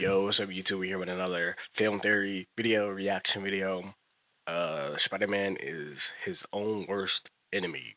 Yo, what's up YouTube? We're here with another film theory video, reaction video. Spider-Man is his own worst enemy.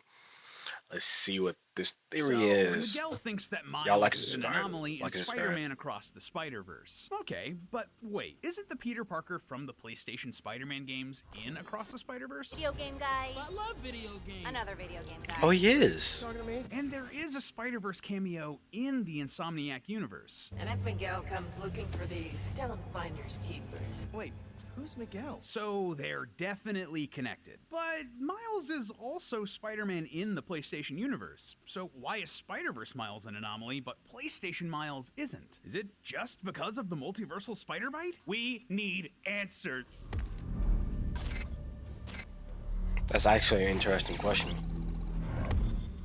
Let's see what this theory So, is. Miguel thinks that Y'all Miles like and is an subscribe. anomaly in Like and subscribe. Spider-Man Across the Spider-Verse. Okay, but wait, isn't the Peter Parker from the PlayStation Spider-Man games in Across the Spider-Verse? Video game guy. I love video games. Another video game guy. Oh, he is. Talking to me? And there is a Spider-Verse cameo in the Insomniac universe. And if Miguel comes looking for these, tell him finders keepers. Wait, who's Miguel? So they're definitely connected. But Miles is also Spider-Man in the PlayStation universe. So why is Spider-Verse Miles an anomaly, but PlayStation Miles isn't? Is it just because of the multiversal spider bite? We need answers. That's actually an interesting question.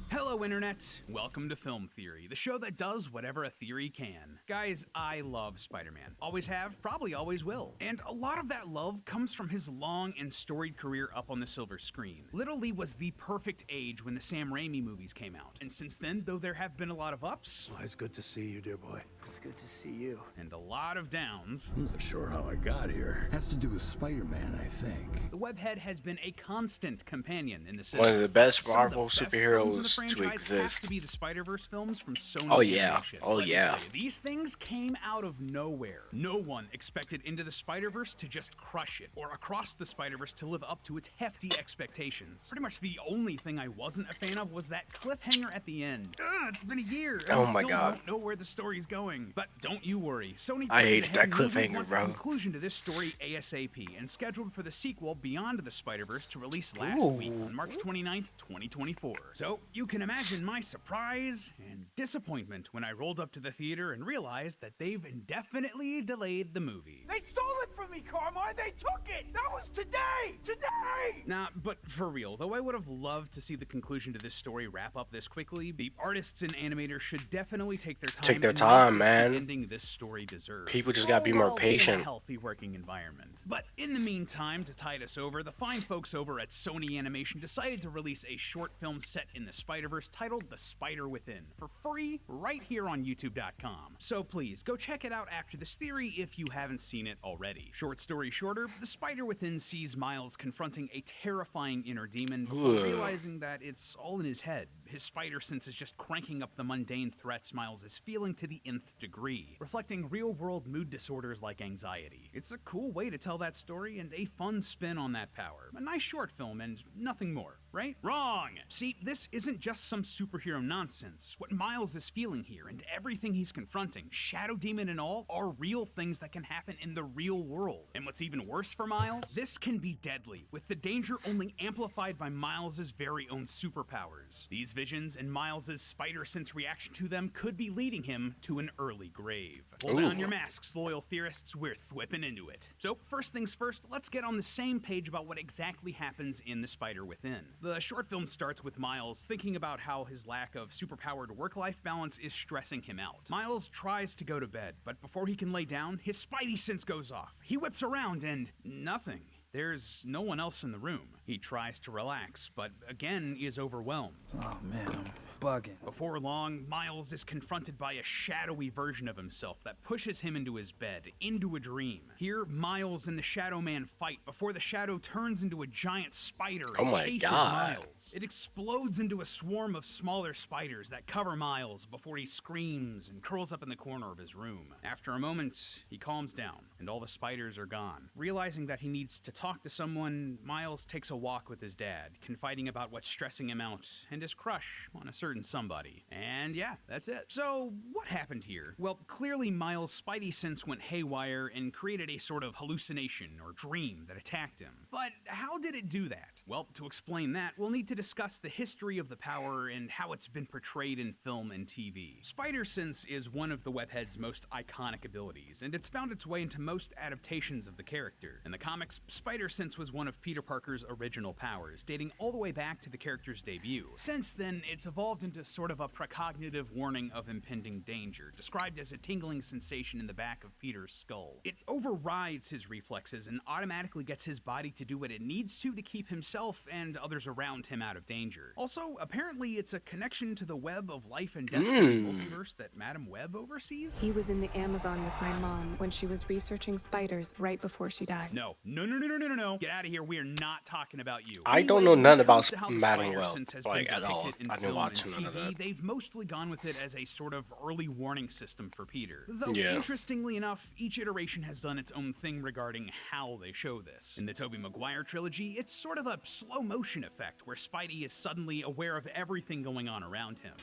Hello, Internet. Welcome to Film Theory, the show that does whatever a theory can. Guys, I love Spider-Man. Always have, probably always will. And a lot of that love comes from his long and storied career up on the silver screen. Little Lee was the perfect age when the Sam Raimi movies came out. And since then, though there have been a lot of ups... Well, it's good to see you, dear boy. It's good to see you. And a lot of downs... I'm not sure how I got here. Has to do with Spider-Man, I think. The webhead has been a constant companion in the One cinema. of the best Some of Marvel the best films in the superheroes to franchise have exist. to be the Spider-Verse films from Sony Oh, yeah. Animation. Oh, Let me yeah. tell you, these things came out of nowhere. No one expected Into the Spider-Verse to just crush it, or Across the Spider-Verse to live up to its hefty expectations. Pretty much the only thing I wasn't a fan of was that cliffhanger at the end. It's been a year, and Oh I my still God. don't know where the story's going. But don't you worry, Sony I planned hated ahead that and we cliffhanger, want bro. the conclusion to this story ASAP, and scheduled for the sequel Beyond the Spider-Verse to release last week on March 29th, 2024. So you can imagine my surprise and disappointment when I rolled up to the theater and realized that they've indefinitely delayed the movie. They stole it from me, Carmine! They took it! That was today! Today! Nah, but for real, though I would have loved to see the conclusion to this story wrap up this quickly, the artists and animators should definitely take their time Take their and time, make this man. the ending this story deserves. People just gotta be more In a patient. healthy working environment. But in the meantime, to tide us over, the fine folks over at Sony Animation decided to release a short film set in the Spider-Verse titled The Spider Within for free right here on YouTube.com. So please, go check it out after this theory if you haven't seen it already. Short story shorter, The Spider Within sees Miles confronting a terrifying inner demon before Ugh. realizing that it's all in his head. His spider sense is just cranking up the mundane threats Miles is feeling to the nth degree, reflecting real-world mood disorders like anxiety. It's a cool way to tell that story and a fun spin on that power. A nice short film and nothing more, right? Wrong! See, this isn't just some superhero nonsense. What Miles is feeling here and everything he's confronting, Shadow Demon and all, are real things that can happen in the real world. And what's even worse for Miles? This can be deadly, with the danger only amplified by Miles' very own superpowers. These visions and Miles' spider sense reaction to them could be leading him to an early grave. Pull down your masks, loyal theorists, we're thwipping into it. So first things first, let's get on the same page about what exactly happens in The Spider Within. The short film starts with Miles thinking about how his lack of superpowered work-life balance is stressing him out. Miles tries to go to bed, but before he can lay down, his spidey sense goes off. He whips around and nothing. There's no one else in the room. He tries to relax, but again is overwhelmed. Oh man, I'm bugging. Before long, Miles is confronted by a shadowy version of himself that pushes him into his bed, into a dream. Here, Miles and the Shadow Man fight before the shadow turns into a giant spider Oh and my chases God. Miles. It explodes into a swarm of smaller spiders that cover Miles before he screams and curls up in the corner of his room. After a moment, he calms down, and all the spiders are gone. Realizing that he needs to talk to someone, Miles takes a walk with his dad, confiding about what's stressing him out and his crush on a certain somebody. And yeah, that's it. So, what happened here? Well, clearly Miles' spidey sense went haywire and created a sort of hallucination or dream that attacked him. But how did it do that? Well, to explain that, we'll need to discuss the history of the power and how it's been portrayed in film and TV. Spider sense is one of the webhead's most iconic abilities, and it's found its way into most adaptations of the character. In the comics, Spider sense was one of Peter Parker's original powers, dating all the way back to the character's debut. Since then, it's evolved evolved into sort of a precognitive warning of impending danger, described as a tingling sensation in the back of Peter's skull. It overrides his reflexes and automatically gets his body to do what it needs to keep himself and others around him out of danger. Also, apparently it's a connection to the web of life and destiny multiverse that Madam Web oversees? He was in the Amazon with my mom when she was researching spiders right before she died. No. Get out of here. We are not talking about you. I don't know none about Madam Web, like, at all. I didn't watch none of that. They've mostly gone with it as a sort of early warning system for Peter. Though, Yeah. interestingly enough, each iteration has done its own thing regarding how they show this. In the Tobey Maguire trilogy, it's sort of a slow motion effect where Spidey is suddenly aware of everything going on around him.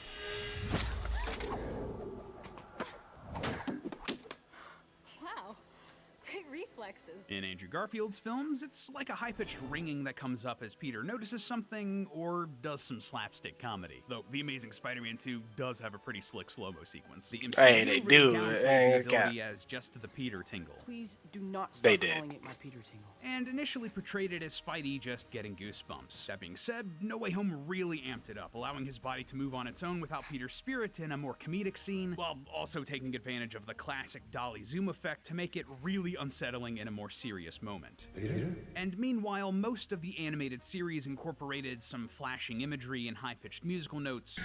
Wow, great reflexes. In Andrew Garfield's films, it's like a high-pitched ringing that comes up as Peter notices something or does some slapstick comedy. Though The Amazing Spider-Man 2 does have a pretty slick slow-mo sequence. The MCU Hey, they really do. downplayed the ability as just the Peter tingle. Please do not They stop did. calling it my Peter tingle. And initially portrayed it as Spidey just getting goosebumps. That being said, No Way Home really amped it up, allowing his body to move on its own without Peter's spirit in a more comedic scene, while also taking advantage of the classic dolly zoom effect to make it really unsettling in a more serious moment. Peter? And meanwhile, most of the animated series incorporated some flashing imagery and high-pitched musical notes,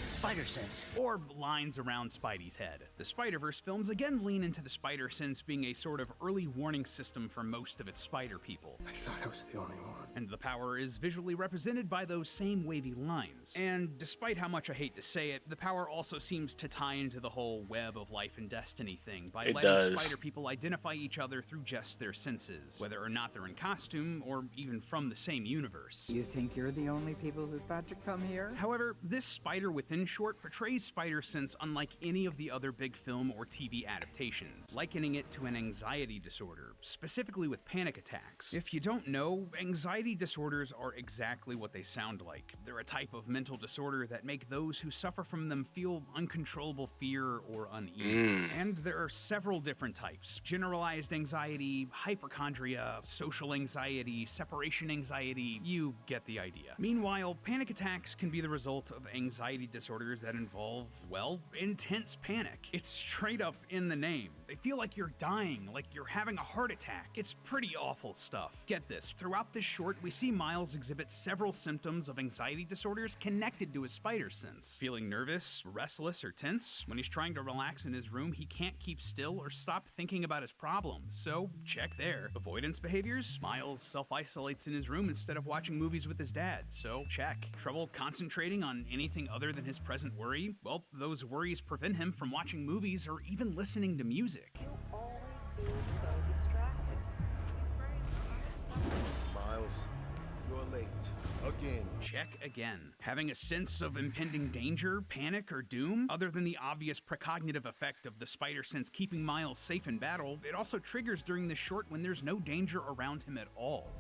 Spider sense. or lines around Spidey's head. The Spider-Verse films again lean into the spider sense being a sort of early warning system for most of its spider people. I thought I was the only one. And the power is visually represented by those same wavy lines. And despite how much I hate to say it, the power also seems to tie into the whole web of life and destiny thing by It letting does. spider people identify each other through just their senses, whether or not they're in costume or even from the same universe. You think you're the only people who thought to come here? However, this Spider Within short portrays spider sense unlike any of the other big film or TV adaptations, likening it to an anxiety disorder, specifically with panic attacks. If you don't know, anxiety disorders are exactly what they sound like. They're a type of mental disorder that make those who suffer from them feel uncontrollable fear or unease. And there are several different types: generalized anxiety, hypochondria, social anxiety, separation anxiety, you get the idea. Meanwhile, panic attacks can be the result of anxiety disorders that involve, well, intense panic. It's straight up in the name. They feel like you're dying, like you're having a heart attack. It's pretty awful stuff. Get this, throughout this short, we see Miles exhibit several symptoms of anxiety disorders connected to his spider sense. Feeling nervous, restless, or tense. When he's trying to relax in his room, he can't keep still or stop thinking about his problems, so check there. Avoidance behaviors? Miles self-isolates in his room instead of watching movies with his dad, so check. Trouble concentrating on anything other than his present worry? Well, those worries prevent him from watching movies or even listening to music. You always seem so distracted. Miles, you're late. Again. Check again. Having a sense of impending danger, panic, or doom? Other than the obvious precognitive effect of the spider sense keeping Miles safe in battle, it also triggers during this short when there's no danger around him at all.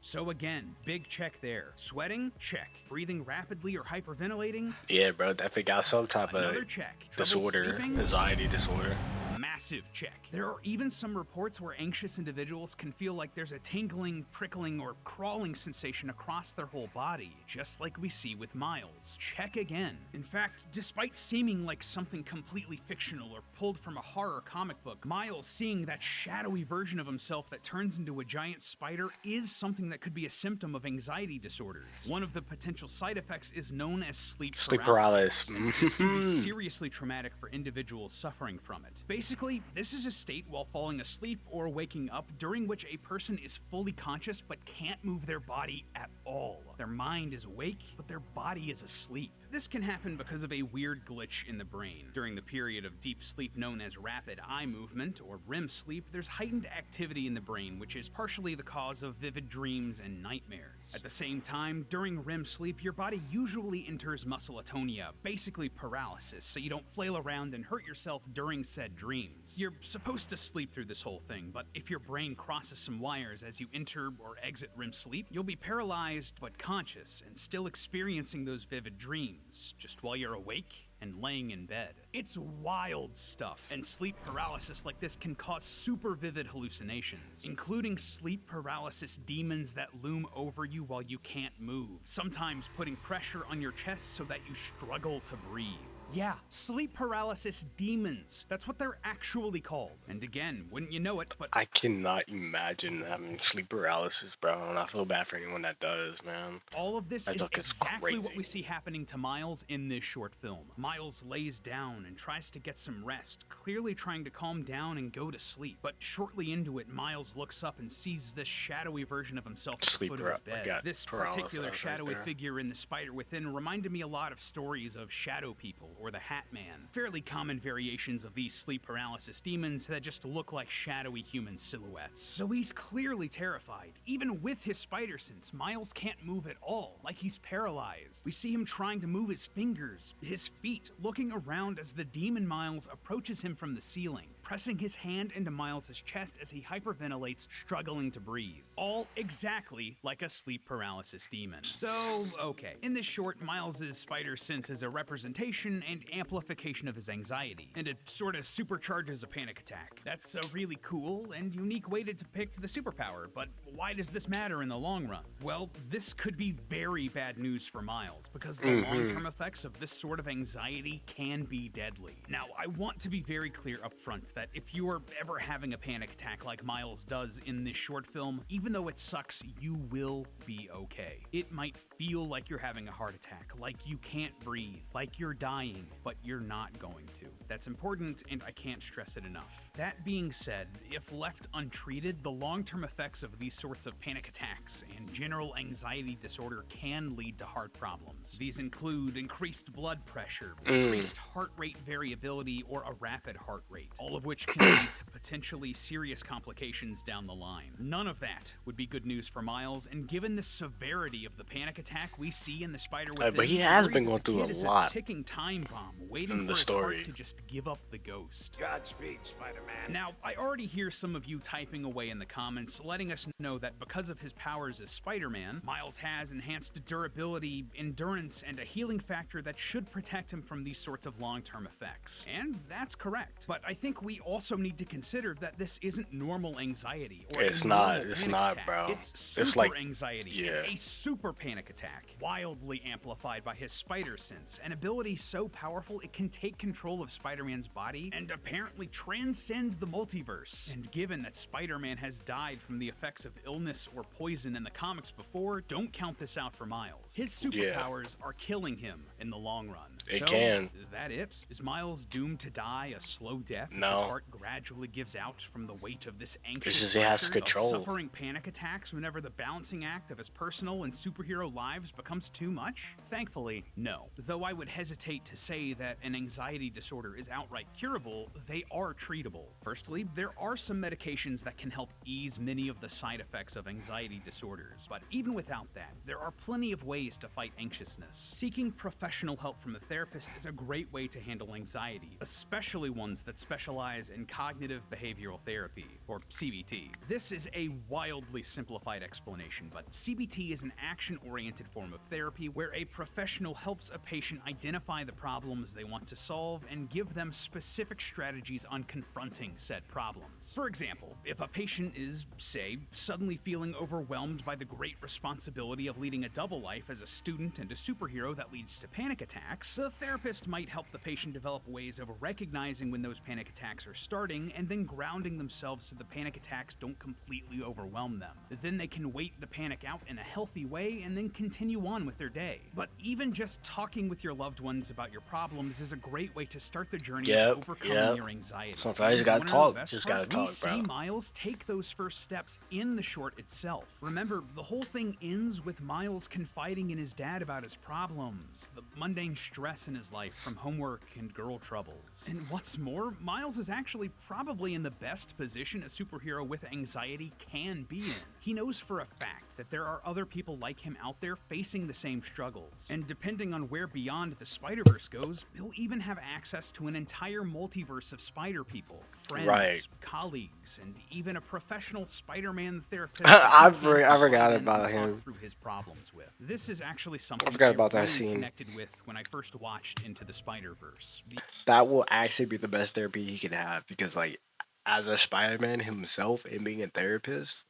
So again, big check there. Sweating? Check. Breathing rapidly or hyperventilating? Yeah, bro, definitely got some type Another of check. Trouble disorder, sleeping? anxiety disorder. Massive check. There are even some reports where anxious individuals can feel like there's a tingling, prickling, or crawling sensation across their whole body, just like we see with Miles. Check again. In fact, despite seeming like something completely fictional or pulled from a horror comic book, Miles seeing that shadowy version of himself that turns into a giant spider is something that could be a symptom of anxiety disorders. One of the potential side effects is known as sleep paralysis. And this can be seriously traumatic for individuals suffering from it. Basically, this is a state while falling asleep or waking up during which a person is fully conscious but can't move their body at all. Their mind is awake, but their body is asleep. This can happen because of a weird glitch in the brain. During the period of deep sleep known as rapid eye movement, or REM sleep, there's heightened activity in the brain, which is partially the cause of vivid dreams and nightmares. At the same time, during REM sleep, your body usually enters muscle atonia, basically paralysis, so you don't flail around and hurt yourself during said dreams. You're supposed to sleep through this whole thing, but if your brain crosses some wires as you enter or exit REM sleep, you'll be paralyzed but conscious and still experiencing those vivid dreams, just while you're awake and laying in bed. It's wild stuff, and sleep paralysis like this can cause super vivid hallucinations, including sleep paralysis demons that loom over you while you can't move, sometimes putting pressure on your chest so that you struggle to breathe. Yeah, sleep paralysis demons. That's what they're actually called. And again, wouldn't you know it, but I cannot imagine having sleep paralysis, bro, and I feel bad for anyone that does, man. all of this That is joke is exactly what crazy. we see happening to Miles in this short film. Miles lays down and tries to get some rest, clearly trying to calm down and go to sleep. But shortly into it, Miles looks up and sees this shadowy version of himself at the foot of his bed. This particular shadowy figure in The Spider Within reminded me a lot of stories of Shadow People or the Hat Man, fairly common variations of these sleep paralysis demons that just look like shadowy human silhouettes. So he's clearly terrified. Even with his spider sense, Miles can't move at all, like he's paralyzed. We see him trying to move his fingers, his feet, looking around as the demon Miles approaches him from the ceiling, pressing his hand into Miles' chest as he hyperventilates, struggling to breathe. All exactly like a sleep paralysis demon. So, okay. In this short, Miles' spider sense is a representation and amplification of his anxiety, and it sort of supercharges a panic attack. That's a really cool and unique way to depict the superpower, but why does this matter in the long run? Well, this could be very bad news for Miles, because the long-term effects of this sort of anxiety can be deadly. Now, I want to be very clear up front that if you are ever having a panic attack like Miles does in this short film, even though it sucks, you will be okay. It might feel like you're having a heart attack, like you can't breathe, like you're dying, but you're not going to. That's important, and I can't stress it enough. That being said, if left untreated, the long-term effects of these sorts of panic attacks and general anxiety disorder can lead to heart problems. These include increased blood pressure, increased heart rate variability, or a rapid heart rate, all of which can lead to potentially serious complications down the line. None of that would be good news for Miles, and given the severity of the panic attack we see in The Spider Within, but he has been going through a lot a ticking time bomb waiting in for the his heart story. to just give up the ghost. Godspeed, Spider-Man. Now, I already hear some of you typing away in the comments, letting us know that because of his powers as Spider-Man, Miles has enhanced durability, endurance, and a healing factor that should protect him from these sorts of long-term effects. And that's correct. But I think we also need to consider that this isn't normal anxiety or It's a not, normal it's panic not, attack. bro. It's super It's like, anxiety yeah. and a super panic attack, wildly amplified by his spider sense, an ability so powerful it can take control of Spider-Man's body and apparently transcend the multiverse. And given that Spider-Man has died from the effects of illness or poison in the comics before, don't count this out for Miles. His superpowers are killing him in the long run. It can. Is that it? Is Miles doomed to die a slow death as No. his heart gradually gives out from the weight of this anxious just he has pressure control. of suffering panic attacks whenever the balancing act of his personal and superhero lives becomes too much? Thankfully, no. Though I would hesitate to say that an anxiety disorder is outright curable, they are treatable. Firstly, there are some medications that can help ease many of the side effects of anxiety disorders, but even without that, there are plenty of ways to fight anxiousness. Seeking professional help from a therapist is a great way to handle anxiety, especially ones that specialize in cognitive behavioral therapy, or CBT. This is a wildly simplified explanation, but CBT is an action-oriented form of therapy where a professional helps a patient identify the problems they want to solve and give them specific strategies on confronting said problems. For example, if a patient is, say, suddenly feeling overwhelmed by the great responsibility of leading a double life as a student and a superhero that leads to panic attacks, the therapist might help the patient develop ways of recognizing when those panic attacks are starting and then grounding themselves so the panic attacks don't completely overwhelm them. Then they can wait the panic out in a healthy way and then continue on with their day. But even just talking with your loved ones about your problems is a great way to start the journey of overcoming your anxiety. Sometimes you gotta talk. Just gotta talk, bro. We see Miles take those first steps in the short itself. Remember, the whole thing ends with Miles confiding in his dad about his problems, the mundane stress in his life from homework and girl troubles. And what's more, Miles is actually probably in the best position a superhero with anxiety can be in. He knows for a fact that there are other people like him out there facing the same struggles. And depending on where beyond the Spider-Verse goes, he'll even have access to an entire multiverse of spider people, friends, colleagues, and even a professional Spider-Man therapist. I forgot about him. Through his problems with. This is actually something I forgot about that really scene. connected with when I first watched Into the Spider-Verse. That will actually be the best therapy he could have, because like as a Spider-Man himself and being a therapist,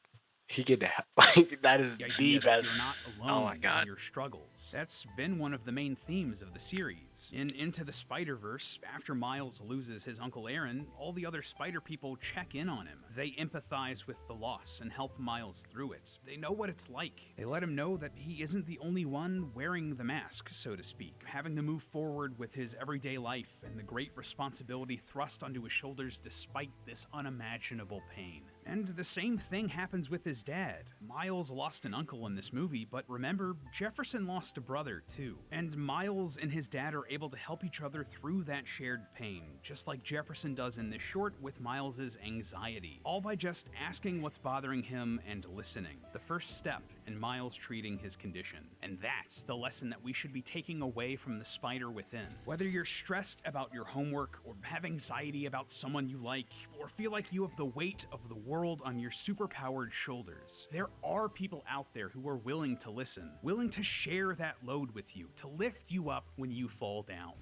he could like that is The the idea that best. you're not Oh my alone in god. your struggles. That's been one of the main themes of the series. In Into the Spider-Verse, after Miles loses his Uncle Aaron, all the other Spider people check in on him. They empathize with the loss and help Miles through it. They know what it's like. They let him know that he isn't the only one wearing the mask, so to speak, having to move forward with his everyday life and the great responsibility thrust onto his shoulders despite this unimaginable pain. And the same thing happens with his dad. Miles lost an uncle in this movie, but remember, Jefferson lost a brother too. And Miles and his dad are able to help each other through that shared pain, just like Jefferson does in this short with Miles's anxiety, all by just asking what's bothering him and listening. The first step in Miles treating his condition. And that's the lesson that we should be taking away from the spider within. Whether you're stressed about your homework, or have anxiety about someone you like, or feel like you have the weight of the world on your superpowered shoulders, there are people out there who are willing to listen, willing to share that load with you, to lift you up when you fall down.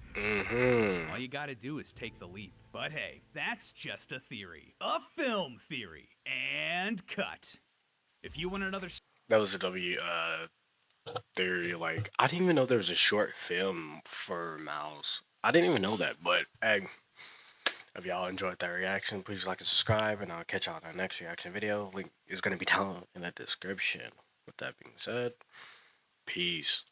All you gotta do is take the leap. But hey, that's just a theory. A film theory. And cut. If you want another... That was a theory. Like, I didn't even know there was a short film for Miles. I didn't even know that. But hey, if y'all enjoyed that reaction, please like and subscribe, and I'll catch y'all in the next reaction video. Link is gonna be down in the description. With that being said, peace.